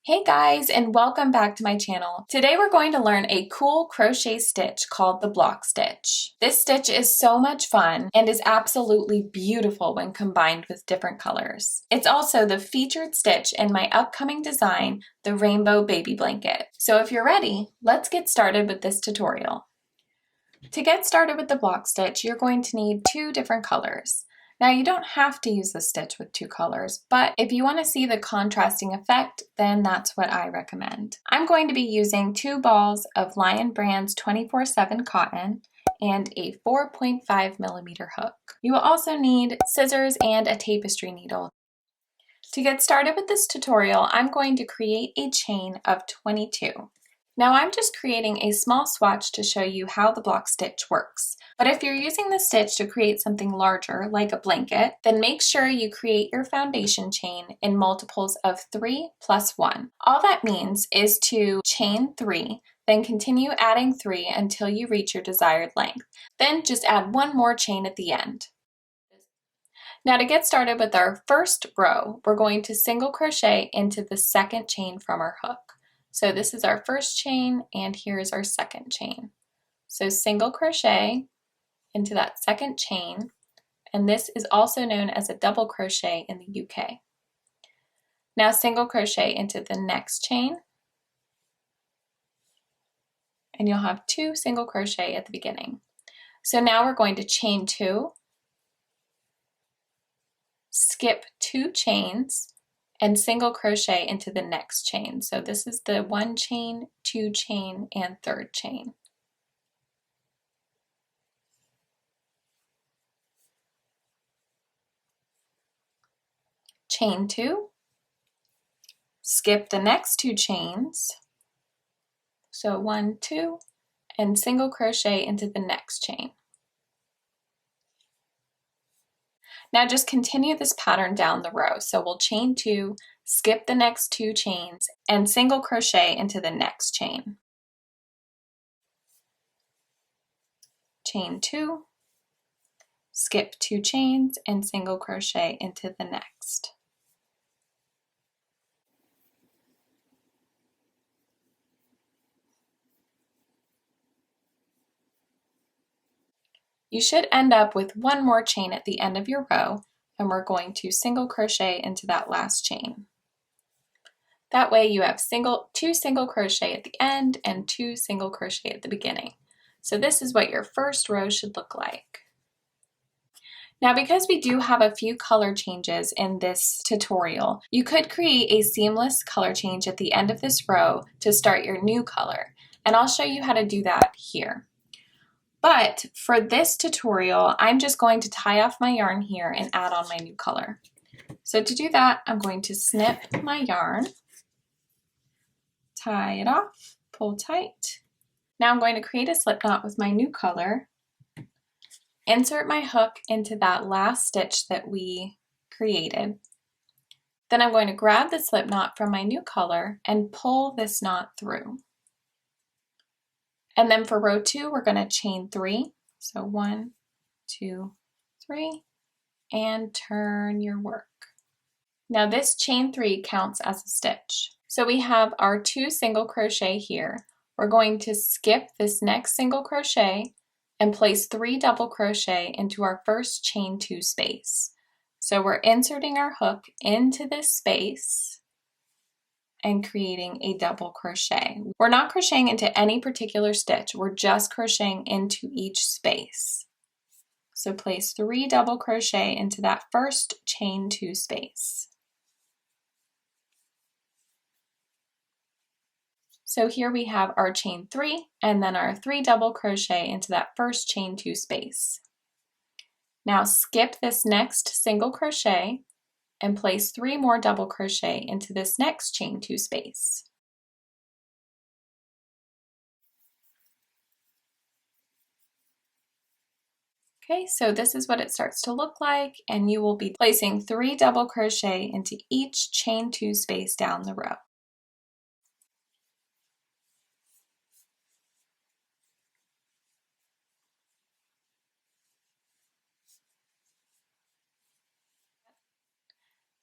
Hey guys, and welcome back to my channel. Today we're going to learn a cool crochet stitch called the block stitch. This stitch is so much fun and is absolutely beautiful when combined with different colors. It's also the featured stitch in my upcoming design, the rainbow baby blanket. So if you're ready, let's get started with this tutorial. To get started with the block stitch, you're going to need two different colors. Now you don't have to use the stitch with two colors, but if you want to see the contrasting effect, then that's what I recommend. I'm going to be using 2 balls of Lion Brand's 24/7 cotton and a 4.5mm hook. You will also need scissors and a tapestry needle. To get started with this tutorial, I'm going to create a chain of 22. Now I'm just creating a small swatch to show you how the block stitch works. But if you're using the stitch to create something larger, like a blanket, then make sure you create your foundation chain in multiples of 3 plus 1. All that means is to chain 3, then continue adding 3 until you reach your desired length. Then just add one more chain at the end. Now to get started with our first row, we're going to single crochet into the second chain from our hook. So this is our first chain and here's our second chain. So single crochet into that second chain, and this is also known as a double crochet in the UK. Now single crochet into the next chain, and you'll have 2 single crochet at the beginning. So now we're going to chain 2, skip 2 chains, and single crochet into the next chain. So this is the 1 chain, 2 chain, and 3rd chain. Chain 2, skip the next 2 chains, so 1, 2, and single crochet into the next chain. Now just continue this pattern down the row. So we'll chain 2, skip the next 2 chains, and single crochet into the next chain. Chain 2, skip 2 chains, and single crochet into the next. You should end up with 1 more chain at the end of your row, and we're going to single crochet into that last chain. That way you have 2 single crochet at the end and 2 single crochet at the beginning. So this is what your first row should look like. Now because we do have a few color changes in this tutorial, you could create a seamless color change at the end of this row to start your new color, and I'll show you how to do that here. But for this tutorial, I'm just going to tie off my yarn here and add on my new color. So to do that, I'm going to snip my yarn, tie it off, pull tight. Now I'm going to create a slip knot with my new color, insert my hook into that last stitch that we created. Then I'm going to grab the slip knot from my new color and pull this knot through. And then for row 2, we're going to chain 3. So 1, 2, 3, and turn your work. Now this chain 3 counts as a stitch. So we have our 2 single crochet here. We're going to skip this next single crochet and place 3 double crochet into our first chain 2 space. So we're inserting our hook into this space and creating a double crochet. We're not crocheting into any particular stitch, we're just crocheting into each space. So place 3 double crochet into that first chain 2 space. So here we have our chain 3 and then our 3 double crochet into that first chain 2 space. Now skip this next single crochet and place 3 more double crochet into this next chain 2 space. Okay, so this is what it starts to look like, and you will be placing 3 double crochet into each chain 2 space down the row.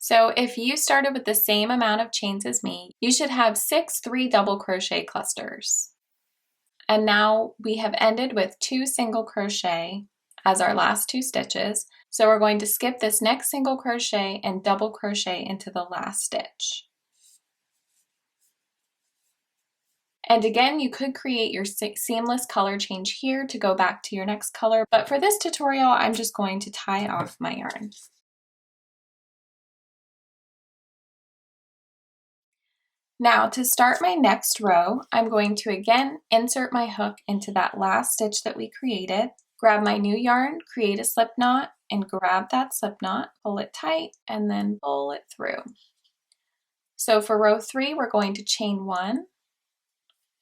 So if you started with the same amount of chains as me, you should have 6 3 double crochet clusters. And now we have ended with 2 single crochet as our last 2 stitches. So we're going to skip this next single crochet and double crochet into the last stitch. And again, you could create your seamless color change here to go back to your next color, but for this tutorial, I'm just going to tie off my yarn. Now to start my next row, I'm going to again insert my hook into that last stitch that we created, grab my new yarn, create a slip knot, and grab that slip knot, pull it tight, and then pull it through. So for row 3, we're going to chain 1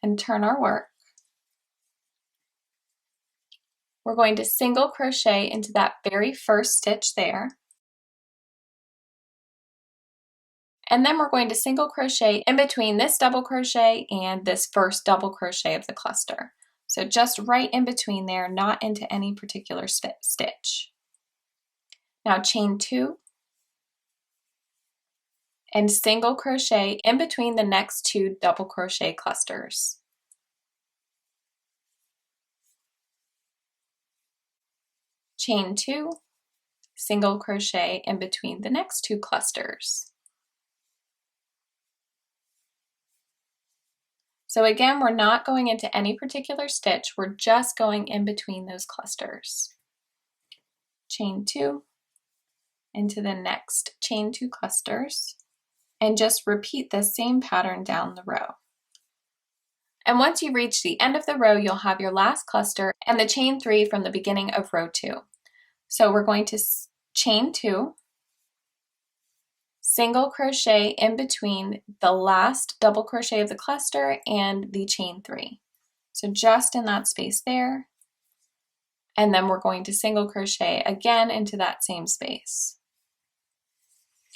and turn our work. We're going to single crochet into that very first stitch there. And then we're going to single crochet in between this double crochet and this first double crochet of the cluster. So just right in between there, not into any particular stitch. Now chain 2 and single crochet in between the next 2 double crochet clusters. Chain 2, single crochet in between the next 2 clusters. So again, we're not going into any particular stitch, we're just going in between those clusters. Chain 2 into the next chain 2 clusters, and just repeat the same pattern down the row. And once you reach the end of the row, you'll have your last cluster and the chain 3 from the beginning of row 2. So we're going to chain 2, single crochet in between the last double crochet of the cluster and the chain 3. So just in that space there, and then we're going to single crochet again into that same space.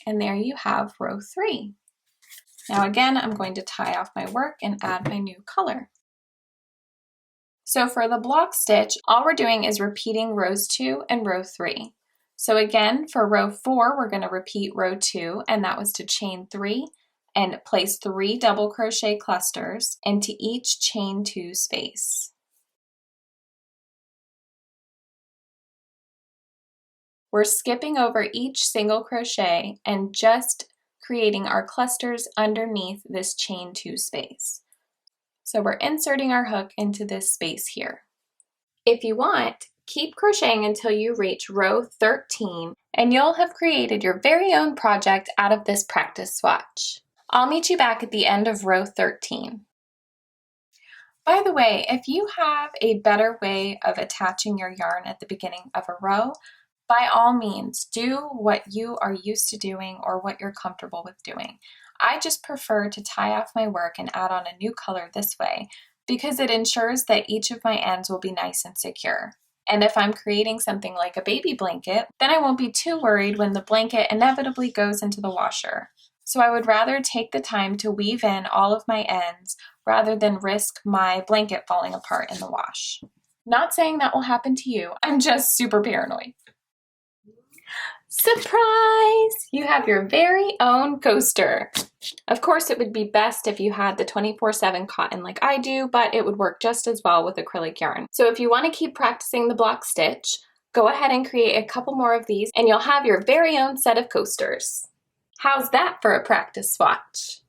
And there you have row 3. Now again, I'm going to tie off my work and add my new color. So for the block stitch, all we're doing is repeating rows 2 and row 3. So again, for row 4, we're going to repeat row 2, and that was to chain 3 and place 3 double crochet clusters into each chain 2 space. We're skipping over each single crochet and just creating our clusters underneath this chain 2 space. So we're inserting our hook into this space here. If you want, keep crocheting until you reach row 13 and you'll have created your very own project out of this practice swatch. I'll meet you back at the end of row 13. By the way, if you have a better way of attaching your yarn at the beginning of a row, by all means, do what you are used to doing or what you're comfortable with doing. I just prefer to tie off my work and add on a new color this way because it ensures that each of my ends will be nice and secure. And if I'm creating something like a baby blanket, then I won't be too worried when the blanket inevitably goes into the washer. So I would rather take the time to weave in all of my ends rather than risk my blanket falling apart in the wash. Not saying that will happen to you, I'm just super paranoid. Surprise! You have your very own coaster. Of course, it would be best if you had the 24/7 cotton like I do, but it would work just as well with acrylic yarn. So if you want to keep practicing the block stitch, go ahead and create a couple more of these and you'll have your very own set of coasters. How's that for a practice swatch?